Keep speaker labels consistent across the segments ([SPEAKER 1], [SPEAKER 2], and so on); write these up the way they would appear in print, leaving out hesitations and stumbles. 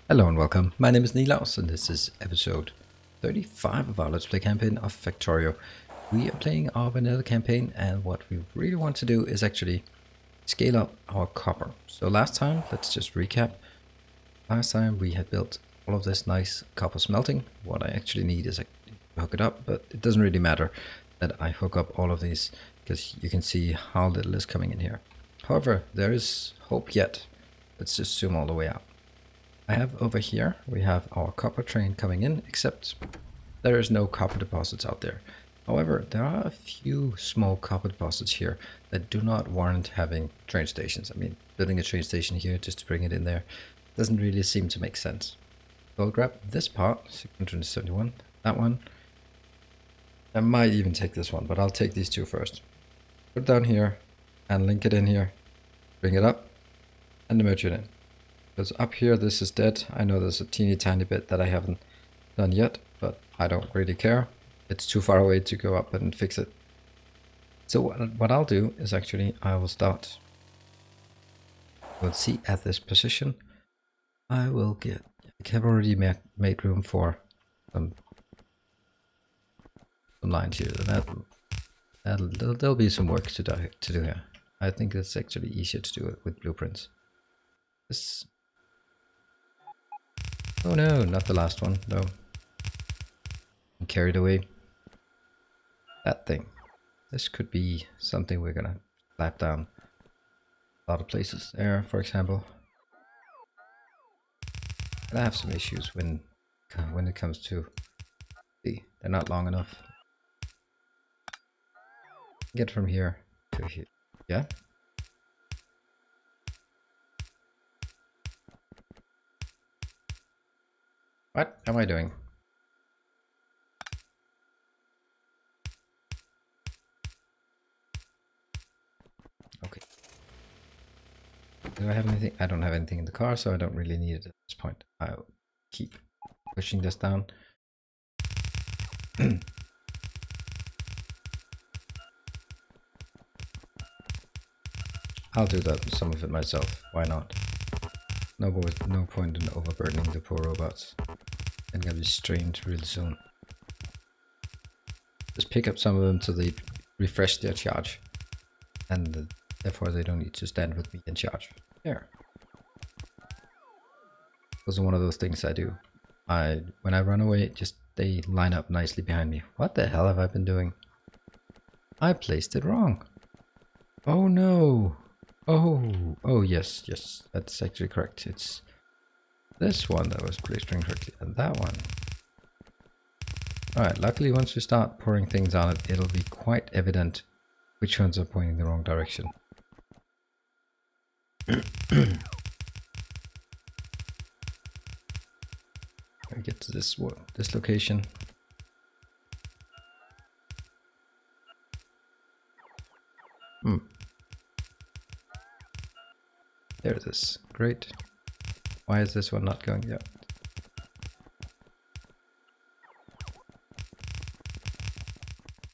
[SPEAKER 1] Hello and welcome. My name is Nilaus and this is episode 35 of our Let's Play campaign of Factorio. We are playing our vanilla campaign and what we really want to do is actually scale up our copper. So last time, let's just recap. Last time we had built all of this nice copper smelting. What I actually need is to hook it up, but it doesn't really matter that I hook up all of these because you can see how little is coming in here. However, there is hope yet. Let's just zoom all the way out. I have over here, we have our copper train coming in, except there is no copper deposits out there. However, there are a few small copper deposits here that do not warrant having train stations. I mean, building a train station here just to bring it in there doesn't really seem to make sense. So I'll grab this part, 671, that one. I might even take this one, but I'll take these two first. Put it down here and link it in here, bring it up and merge it in. Because up here this is dead. I know there's a teeny tiny bit that I haven't done yet, but I don't really care. It's too far away to go up and fix it. So what I'll do is actually I will start. We'll see at this position. I will get. I have already made room for some lines here. There'll be some work to do here. I think it's actually easier to do it with blueprints. This. Oh no, not the last one, no. I'm carried away. That thing. This could be something we're gonna slap down a lot of places there, for example. And I have some issues when it comes to they're not long enough. Get from here to here. Yeah? What am I doing? Okay. Do I have anything? I don't have anything in the car, so I don't really need it at this point. I'll keep pushing this down. I'll do that, some of it myself. Why not? No point in overburdening the poor robots. They're gonna be strained really soon. Just pick up some of them till they refresh their charge. And therefore they don't need to stand with me and charge. There. Those are one of those things I do. When I run away, just they line up nicely behind me. What the hell have I been doing? I placed it wrong. Oh no. Oh yes, that's actually correct. It's this one that was placed incorrectly, and that one. Alright, luckily once we start pouring things on it, it'll be quite evident which ones are pointing the wrong direction. I get to this location. There it is. Great. Why is this one not going yet?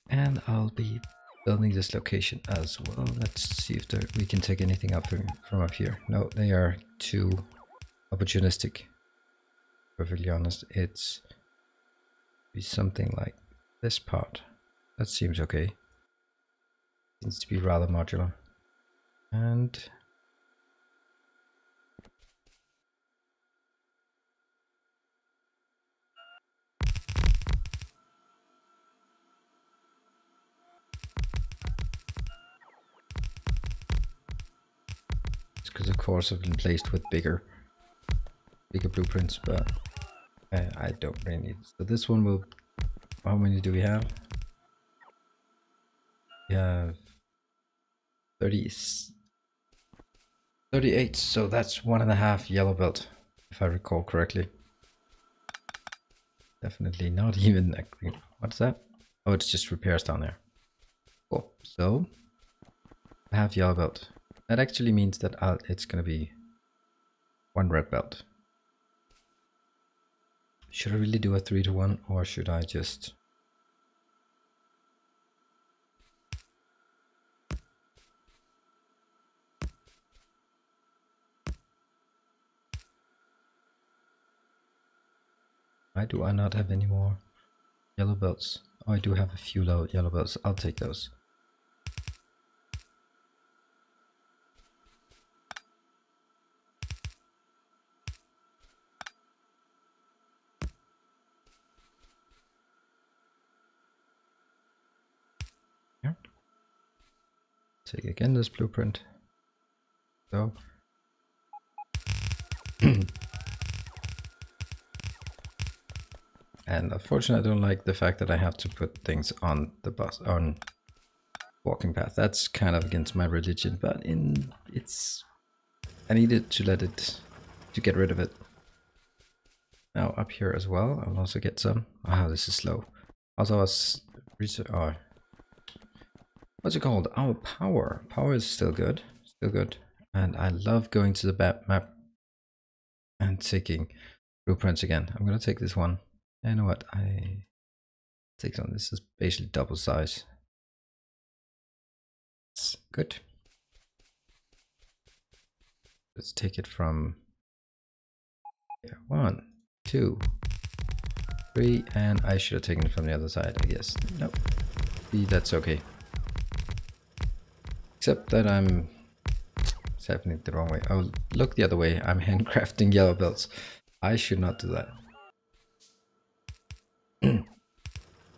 [SPEAKER 1] And I'll be building this location as well. Let's see if we can take anything up from up here. No, they are too opportunistic. Perfectly honest, it's be something like this part. That seems okay. Seems to be rather modular. And because of course I've been placed with bigger blueprints, but I don't really need it. So this one will, how many do we have? We have 38, so that's 1.5 yellow belt, if I recall correctly. Definitely not even a green. What's that? Oh, it's just repairs down there. Cool. So I have yellow belt. That actually means that it's gonna be 1 red belt. Should I really do a 3-to-1, or should I just... Why do I not have any more yellow belts? Oh, I do have a few yellow belts. I'll take those. Yeah. Take again this blueprint. So. And unfortunately, I don't like the fact that I have to put things on the bus, on walking path. That's kind of against my religion, but I needed to to get rid of it. Now up here as well, I'll also get some. Ah, this is slow. Also, I was what's it called? Our power. Power is still good, and I love going to the map and taking blueprints again. I'm gonna take this one. You know what? I take on this is basically double size. It's good. Let's take it from here. 1, 2, 3, and I should have taken it from the other side, I guess. Nope. That's okay. Except that I'm stepping it the wrong way. Oh, look the other way. I'm handcrafting yellow belts. I should not do that.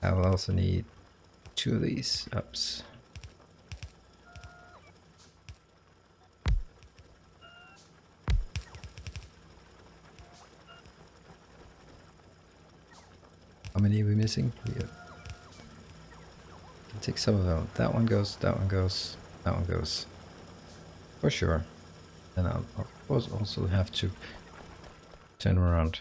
[SPEAKER 1] I will also need 2 of these ups. How many are we missing? We can take some of them. That one goes, that one goes, that one goes. For sure. And I'll of course also have to turn around.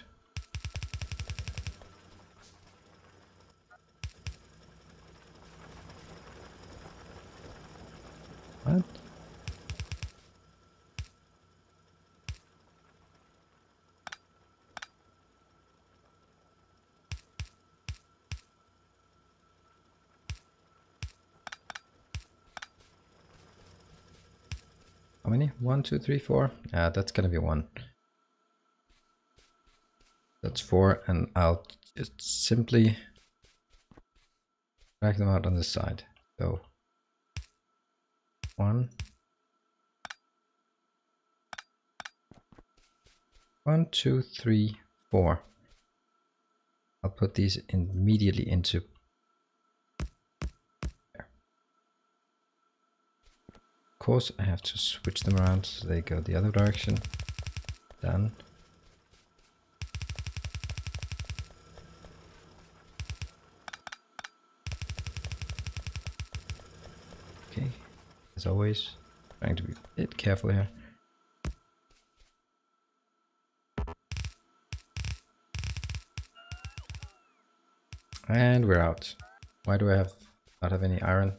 [SPEAKER 1] What? How many? 1, 2, 3, 4. That's gonna be 1. That's 4, and I'll just simply drag them out on this side. So 1, 1, 2, 3, 4. I'll put these immediately into there. Of course, I have to switch them around so they go the other direction. Done. Okay, as always, trying to be a bit careful here. And we're out. Why do I not have any iron?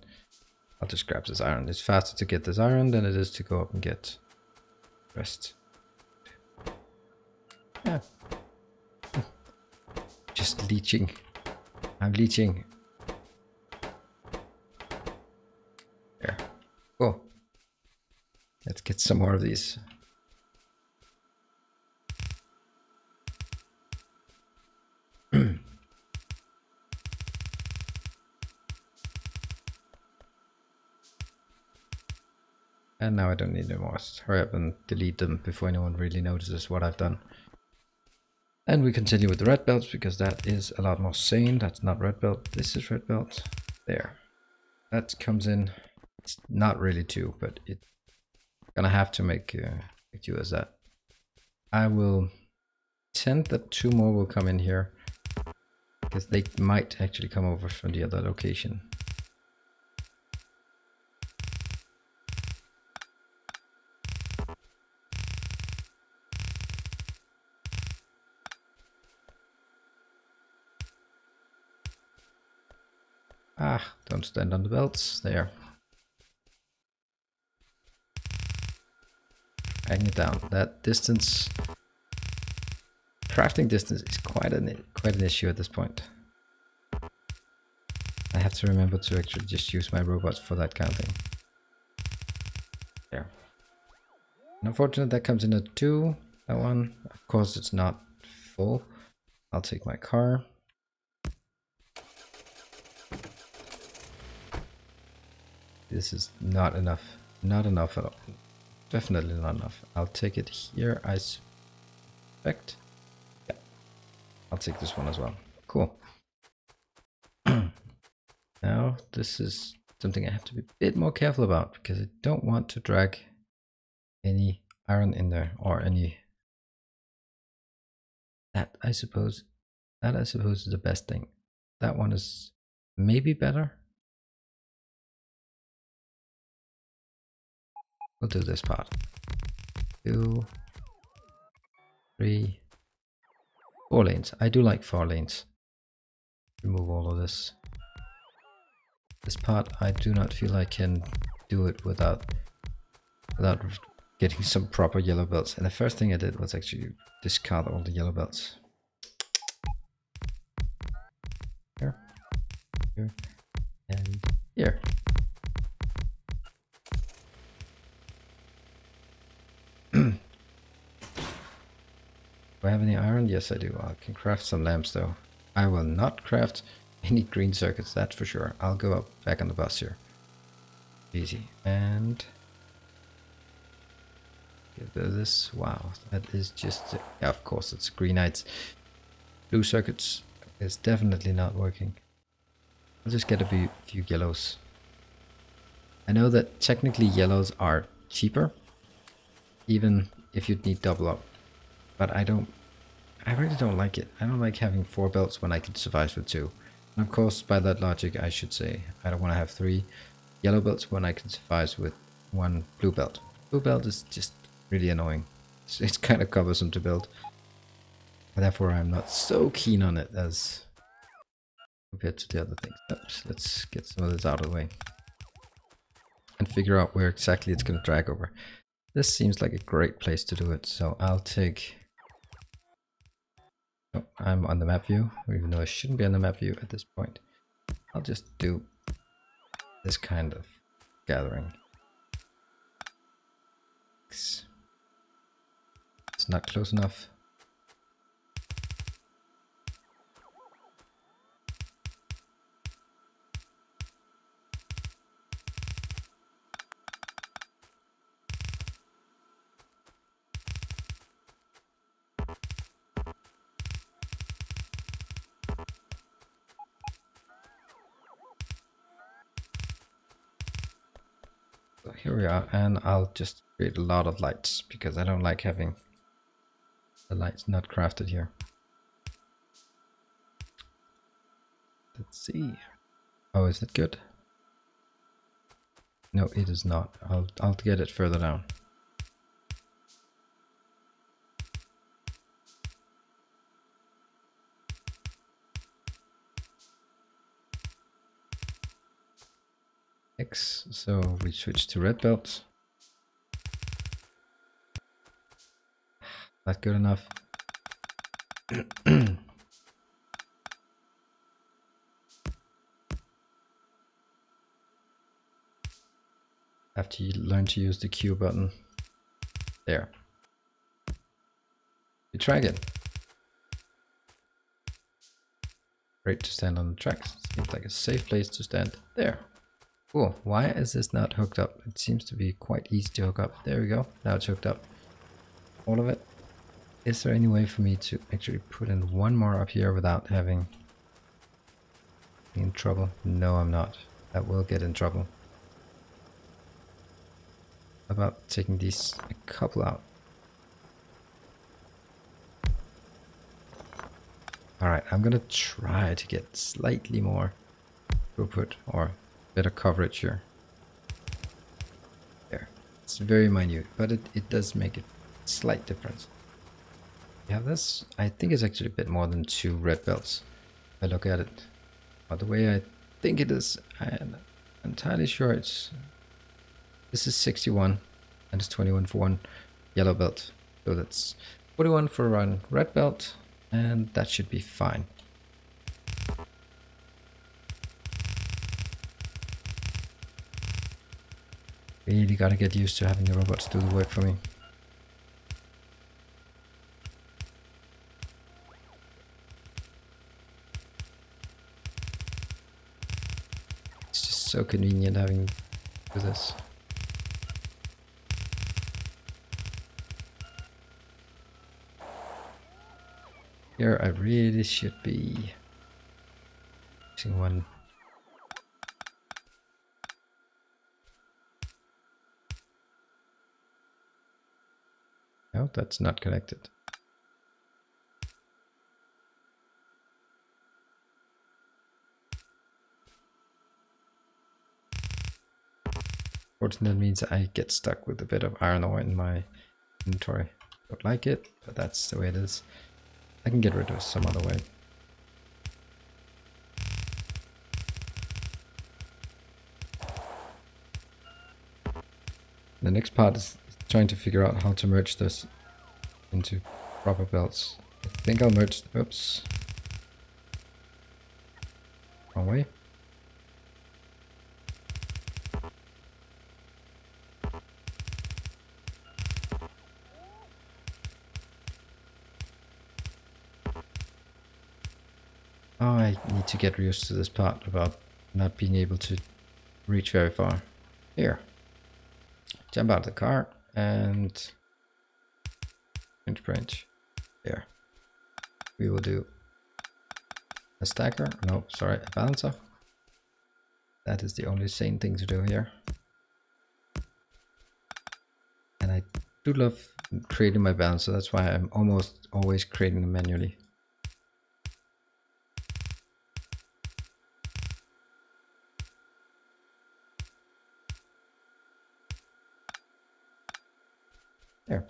[SPEAKER 1] I'll just grab this iron. It's faster to get this iron than it is to go up and get rest. Yeah. Just leeching. I'm leeching. There. Oh. Let's get some more of these. And now I don't need any more. Hurry up and delete them before anyone really notices what I've done. And we continue with the red belts because that is a lot more sane. That's not red belt. This is red belt. There. That comes in. It's not really 2, but it's gonna have to make you as that. I will tend that 2 more will come in here because they might actually come over from the other location. Ah, don't stand on the belts. There. Hang it down. That distance, crafting distance is quite an issue at this point. I have to remember to actually just use my robots for that kind of thing. There. And unfortunately that comes in at 2. That one, of course, it's not full. I'll take my car. This is not enough. Not enough at all. Definitely not enough. I'll take it here, I suspect. Yeah. I'll take this one as well. Cool. Now, this is something I have to be a bit more careful about because I don't want to drag any iron in there or any... That I suppose is the best thing. That one is maybe better. We'll do this part. 2, 3, 4 lanes. I do like 4 lanes. Remove all of this. This part I do not feel I can do it without getting some proper yellow belts. And the first thing I did was actually discard all the yellow belts. Here, here, and here. Do I have any iron? Yes, I do. I can craft some lamps though. I will not craft any green circuits, that's for sure. I'll go up back on the bus here. Easy. And get this. Wow, that is just... Yeah, of course, it's greenites. Blue circuits is definitely not working. I'll just get a few yellows. I know that technically yellows are cheaper, even if you'd need double up. But I really don't like it. I don't like having 4 belts when I can survive with 2. And of course, by that logic, I should say I don't want to have 3 yellow belts when I can survive with 1 blue belt. Blue belt is just really annoying. It's kind of cumbersome to build. Therefore, I'm not so keen on it as compared to the other things. Oops, let's get some of this out of the way and figure out where exactly it's going to drag over. This seems like a great place to do it, so I'll take... Oh, I'm on the map view, even though I shouldn't be on the map view at this point. I'll just do this kind of gathering. It's not close enough. So here we are, and I'll just create a lot of lights because I don't like having the lights not crafted here. Let's see. Oh, is it good? No, it is not. I'll get it further down. X, so we switch to red belts. Not good enough. Have to learn to use the Q button. There. We try again. Great to stand on the tracks. Seems like a safe place to stand. There. Cool. Why is this not hooked up? It seems to be quite easy to hook up. There we go. Now it's hooked up. All of it. Is there any way for me to actually put in one more up here without having in trouble? No, I'm not. That will get in trouble. How about taking these a couple out? Alright, I'm gonna try to get slightly more throughput or better coverage here. There. It's very minute, but it does make a slight difference. We have this. I think it's actually a bit more than 2 red belts. If I look at it. But the way I think it is, I'm entirely sure it's... This is 61 and it's 21 for 1 yellow belt. So that's 41 for 1 red belt, and that should be fine. Really gotta get used to having the robots do the work for me. so convenient having to do this. Here I really should be using one. No, that's not connected. Unfortunately, that means I get stuck with a bit of iron ore in my inventory. Don't like it, but that's the way it is. I can get rid of it some other way. The next part is trying to figure out how to merge this into proper belts. I think I'll merge, oops, wrong way. Oh, I need to get used to this part about not being able to reach very far. Here. Jump out of the car and branch. There. We will do a stacker. No, sorry, a balancer. That is the only sane thing to do here. And I do love creating my balancer. That's why I'm almost always creating them manually. There.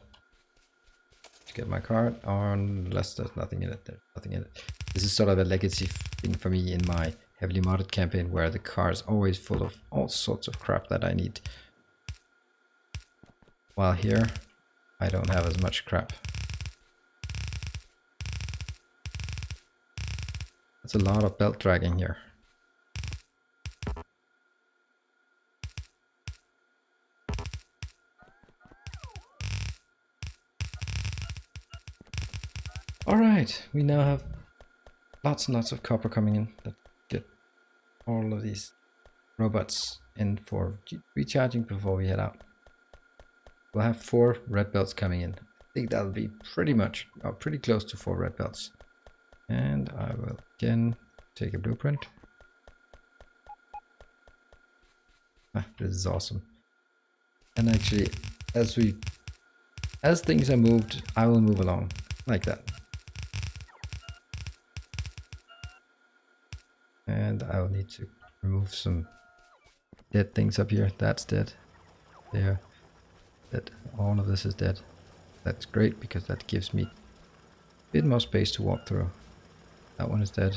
[SPEAKER 1] To get my card, unless there's nothing in it. There's nothing in it. This is sort of a legacy thing for me in my heavily modded campaign, where the car is always full of all sorts of crap that I need. While here, I don't have as much crap. That's a lot of belt dragging here. Alright, we now have lots and lots of copper coming in. Let's get all of these robots in for recharging before we head out. We'll have 4 red belts coming in. I think that'll be pretty much, or pretty close to 4 red belts. And I will again take a blueprint. Ah, this is awesome. And actually, as things are moved, I will move along like that. And I'll need to remove some dead things up here. That's dead. There. Dead. All of this is dead. That's great because that gives me a bit more space to walk through. That one is dead.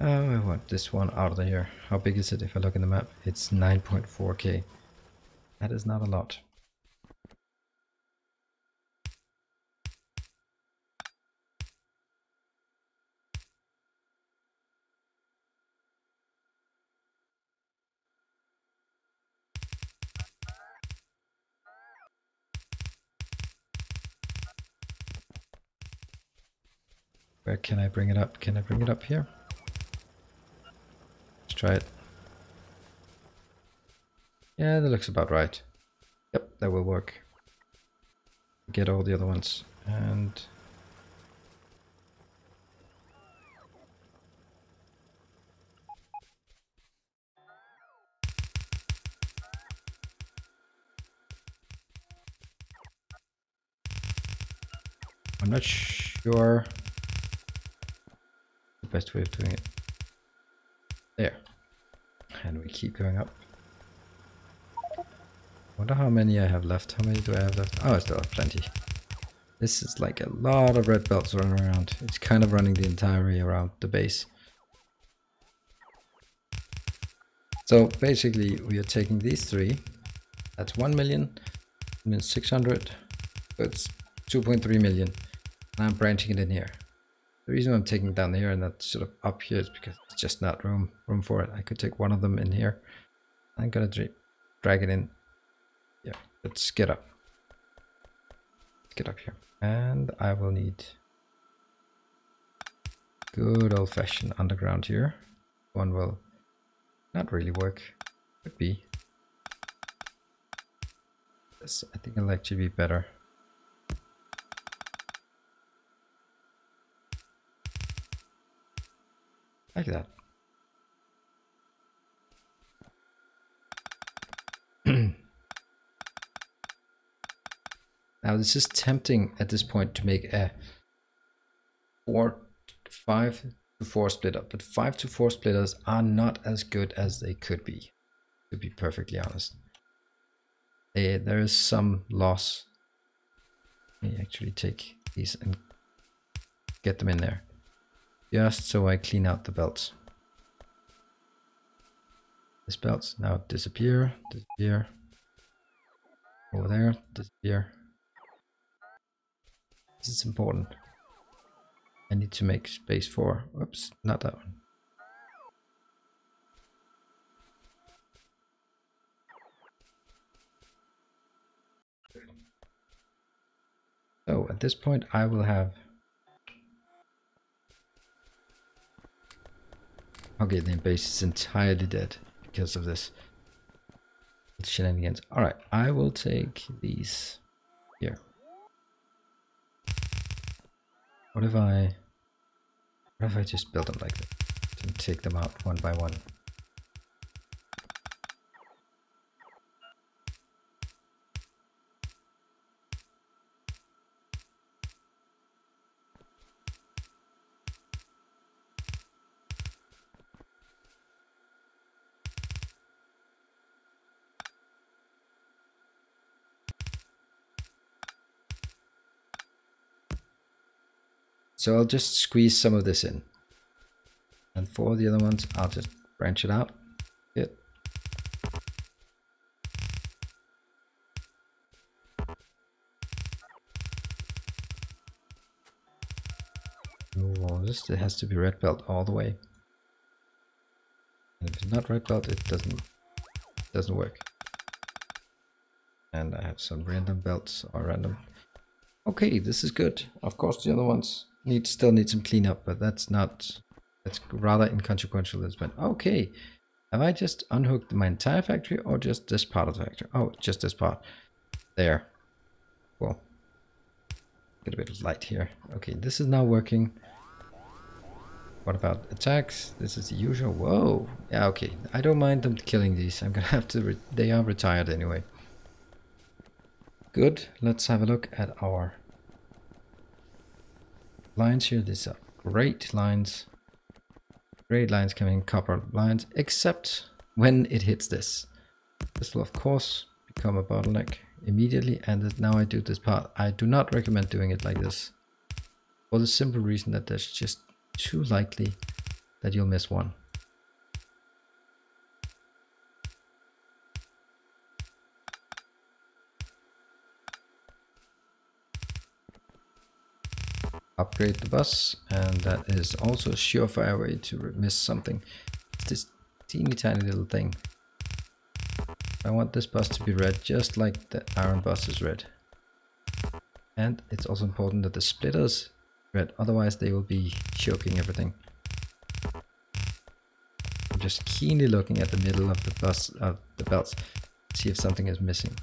[SPEAKER 1] Oh, I want this one out of here. How big is it if I look in the map? It's 9.4k. That is not a lot. Where can I bring it up? Can I bring it up here? Let's try it. Yeah, that looks about right. Yep, that will work. Get all the other ones. And I'm not sure the best way of doing it. There. And we keep going up. Wonder how many I have left. How many do I have left? Oh, I still have plenty. This is like a lot of red belts running around. It's kind of running the entire way around the base. So basically we are taking these 3. That's 1 million. That means 600. That's 2.3 million. And I'm branching it in here. The reason I'm taking it down here and not sort of up here is because it's just not room for it. I could take one of them in here. I'm gonna drag it in. Yeah, let's get up. Let's get up here. And I will need good old-fashioned underground here. One will not really work. Could be. This, I think it'll actually be better. Like that. Now this is tempting at this point to make a 5 to 4 splitter, but 5 to 4 splitters are not as good as they could be, to be perfectly honest. There is some loss. Let me actually take these and get them in there, just so I clean out the belts. These belts now disappear, disappear. Over there, disappear. This is important. I need to make space for, oops, not that one. So at this point I will have, okay, the base is entirely dead because of this shenanigans. Alright, I will take these here. What if I just build them like that and take them out one by one? So I'll just squeeze some of this in. And for the other ones, I'll just branch it out. Good. Oh, this it has to be red belt all the way. And if it's not red belt, it doesn't work. And I have some random belts or random. Okay, this is good. Of course, the other ones still need some cleanup, but that's rather inconsequential. As well. Okay, have I just unhooked my entire factory or just this part of the factory? Oh, just this part. There. Well, get a bit of light here. Okay, this is now working. What about attacks? This is the usual. Whoa. Yeah, okay. I don't mind them killing these. I'm gonna have to. They are retired anyway. Good. Let's have a look at our lines here. These are great lines. Great lines coming in, copper lines, except when it hits this. This will of course become a bottleneck immediately, and now I do this part. I do not recommend doing it like this, for the simple reason that there's just too likely that you'll miss one. Upgrade the bus, and that is also a surefire way to miss something. It's this teeny tiny little thing. I want this bus to be red, just like the iron bus is red. And it's also important that the splitters red, otherwise they will be choking everything. I'm just keenly looking at the middle of the bus, of the belts, to see if something is missing.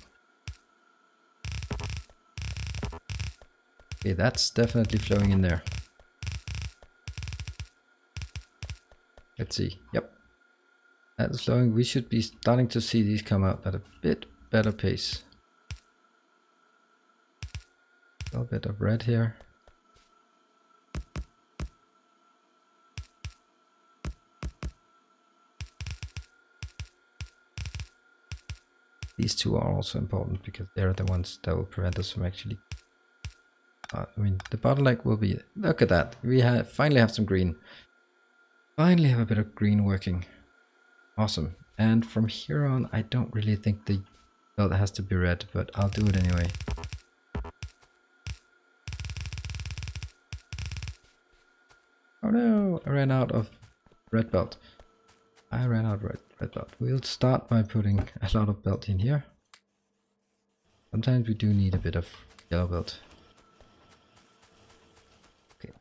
[SPEAKER 1] Okay, that's definitely flowing in there. Let's see. Yep. That is flowing. We should be starting to see these come out at a bit better pace. A little bit of red here. These two are also important because they're the ones that will prevent us from actually... I mean, the bottleneck will be... Look at that. We finally have some green. Finally have a bit of green working. Awesome. And from here on, I don't really think the belt has to be red, but I'll do it anyway. Oh no, I ran out of red belt. I ran out of red belt. We'll start by putting a lot of belt in here. Sometimes we do need a bit of yellow belt. Okay.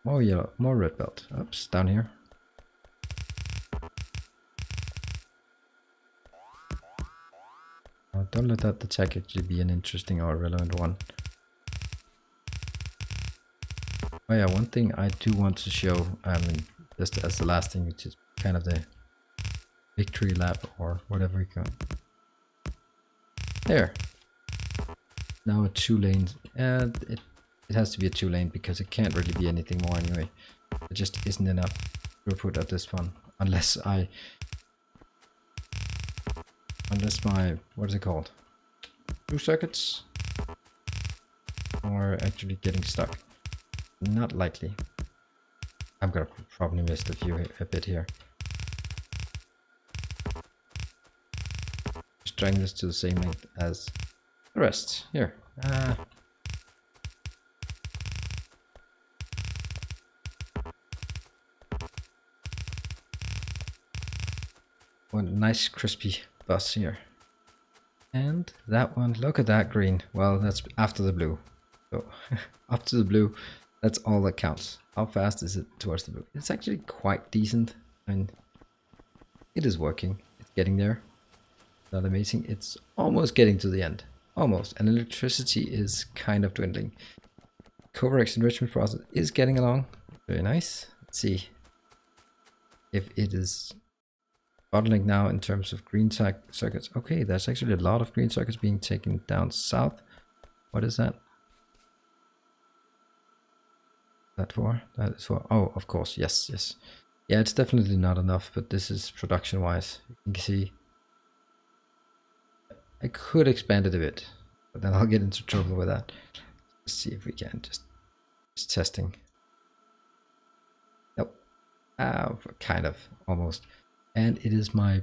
[SPEAKER 1] More yellow, more red belt. Oops, down here. don't let that attack actually be an interesting or relevant one. Oh yeah, one thing I do want to show, I mean, just as the last thing, which is kind of the victory lap or whatever we call it. There. Now a 2-lane, and it has to be a 2-lane because it can't really be anything more anyway. It just isn't enough throughput at this one, unless my, what is it called? 2 circuits are actually getting stuck. Not likely. I'm gonna probably miss a bit here. Just dragging this to the same length as the rest. Here. One nice crispy bus here. And that one, look at that green. Well, that's after the blue. So up to the blue, that's all that counts. How fast is it towards the blue? It's actually quite decent. And it is working. It's getting there. Not amazing. It's almost getting to the end. Almost. And electricity is kind of dwindling. Coverx enrichment process is getting along. Very nice. Let's see if it is bottling now in terms of green circuits. Okay, there's actually a lot of green circuits being taken down south. What is that? That for? That is for, oh, of course, yes, yes. Yeah, it's definitely not enough, but this is production wise. You can see I could expand it a bit, but then I'll get into trouble with that. Let's see if we can just testing. Nope. Kind of, almost. And it is my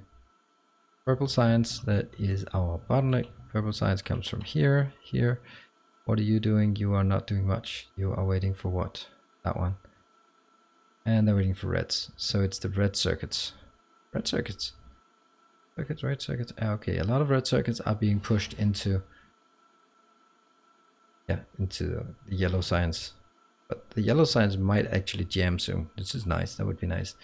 [SPEAKER 1] purple science that is our bottleneck. Purple science comes from here, here. What are you doing? You are not doing much. You are waiting for what? That one. And they're waiting for reds. So it's the red circuits. Red circuits. Circuits, red circuits. Okay, a lot of red circuits are being pushed into, yeah, into the yellow science. But the yellow science might actually jam soon. This is nice. That would be nice.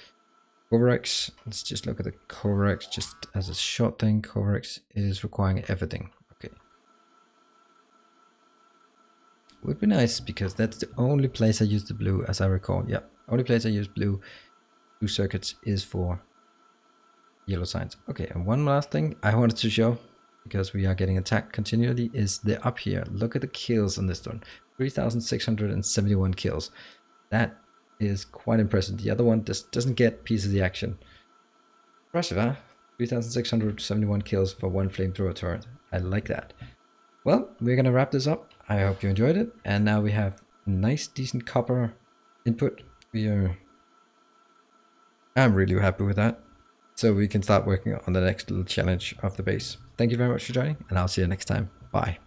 [SPEAKER 1] Coverx. Let's just look at the Coverx just as a short thing. Coverx is requiring everything. Okay. Would be nice because that's the only place I use the blue, as I recall. Yeah, only place I use blue circuits is for yellow signs. Okay, and one last thing I wanted to show, because we are getting attacked continually, is the up here. Look at the kills on this one. 3,671 kills. That is quite impressive. The other one just doesn't get piece of the action. Impressive, huh? 3,671 kills for one flamethrower turret. I like that. Well, we're gonna wrap this up. I hope you enjoyed it. And now we have nice, decent copper input. I'm really happy with that. So we can start working on the next little challenge of the base. Thank you very much for joining, and I'll see you next time. Bye.